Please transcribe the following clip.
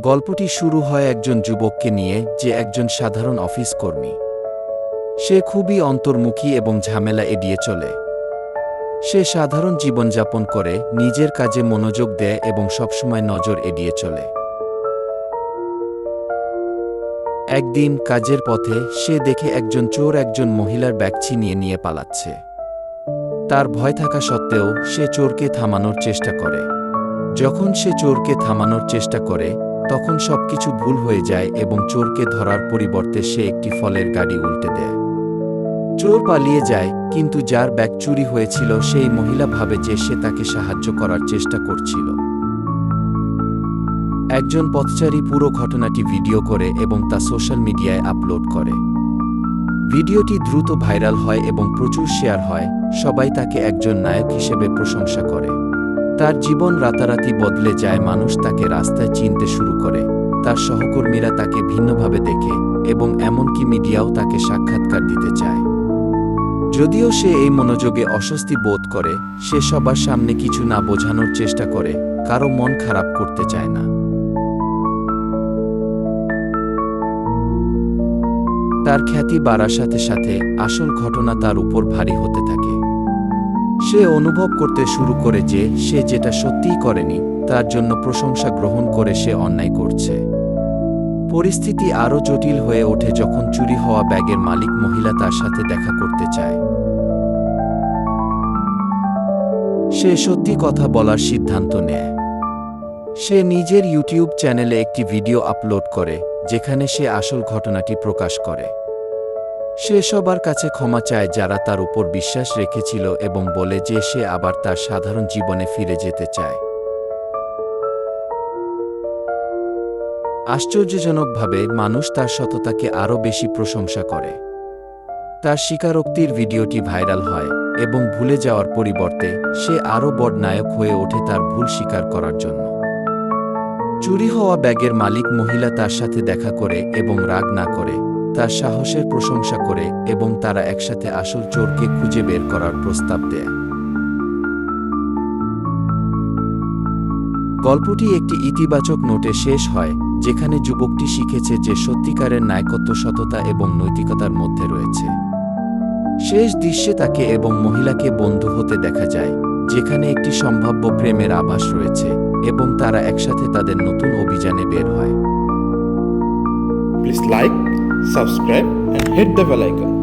গল্পটি শুরু হয় একজন যুবককে নিয়ে যে একজন সাধারণ অফিস কর্মী। সে খুবই অন্তর্মুখী এবং ঝামেলা এড়িয়ে চলে। সে সাধারণ জীবনযাপন করে, নিজের কাজে মনোযোগ দেয় এবং সবসময় নজর এড়িয়ে চলে। একদিন কাজের পথে সে দেখে একজন চোর একজন মহিলার ব্যাগ ছিনিয়ে নিয়ে পালাচ্ছে। তার ভয় থাকা সত্ত্বেও সে চোরকে থামানোর চেষ্টা করে। যখন সে চোরকে থামানোর চেষ্টা করে, তখন সবকিছু ভুল হয়ে যায় এবং চোরকে ধরার পরিবর্তে সে একটি ফলের গাড়ি উল্টে দেয়। চোর পালিয়ে যায়, কিন্তু যার ব্যাগ চুরি হয়েছিল সেই মহিলা ভাবে যে সে তাকে সাহায্য করার চেষ্টা করছিল। একজন পথচারী পুরো ঘটনাটি ভিডিও করে এবং তা সোশ্যাল মিডিয়ায় আপলোড করে। ভিডিওটি দ্রুত ভাইরাল হয় এবং প্রচুর শেয়ার হয়। সবাই তাকে একজন নায়ক হিসেবে প্রশংসা করে। তার জীবন রাতারাতি বদলে যায়, মানুষ তাকে রাস্তায় চিনতে শুরু করে, তার সহকর্মীরা তাকে ভিন্নভাবে দেখে এবং এমনকি মিডিয়াও তাকে সাক্ষাৎকার দিতে চায়। যদিও সে এই মনোযোগে অস্বস্তি বোধ করে, সে সবার সামনে কিছু না বোঝানোর চেষ্টা করে, কারো মন খারাপ করতে চায় না। তার খ্যাতি বাড়ার সাথে সাথে আসল ঘটনা তার উপর ভারী হতে থাকে। সে অনুভব করতে শুরু করে যে সে যেটা সত্যিই করেনি, তার জন্য প্রশংসা গ্রহণ করে সে অন্যায় করছে। পরিস্থিতি আরও জটিল হয়ে ওঠে যখন চুরি হওয়া ব্যাগের মালিক মহিলা তার সাথে দেখা করতে চায়। সে সত্যি কথা বলার সিদ্ধান্ত নেয়। সে নিজের ইউটিউব চ্যানেলে একটি ভিডিও আপলোড করে, যেখানে সে আসল ঘটনাটি প্রকাশ করে। সে সবার কাছে ক্ষমা চায় যারা তার উপর বিশ্বাস রেখেছিল এবং বলে যে সে আবার তার সাধারণ জীবনে ফিরে যেতে চায়। আশ্চর্যজনকভাবে মানুষ তার সততাকে আরও বেশি প্রশংসা করে। তার স্বীকারোক্তির ভিডিওটি ভাইরাল হয় এবং ভুলে যাওয়ার পরিবর্তে সে আরও বড় নায়ক হয়ে ওঠে তার ভুল স্বীকার করার জন্য। চুরি হওয়া ব্যাগের মালিক মহিলা তার সাথে দেখা করে এবং রাগ না করে তার সাহসের প্রশংসা করে এবং তারা একসাথে আসল চোরকে খুঁজে বের করার প্রস্তাব দেয়। গল্পটি একটি ইতিবাচক নোটে শেষ হয়, যেখানে যুবকটি শিখেছে যে সত্যিকারের নায়কত্ব সততা এবং নৈতিকতার মধ্যে রয়েছে। শেষ দৃশ্যে তাকে এবং মহিলাকে বন্ধু হতে দেখা যায়, যেখানে একটি সম্ভাব্য প্রেমের আভাস রয়েছে এবং তারা একসাথে তাদের নতুন অভিযানে বের হয়। Please like, subscribe and hit the bell icon.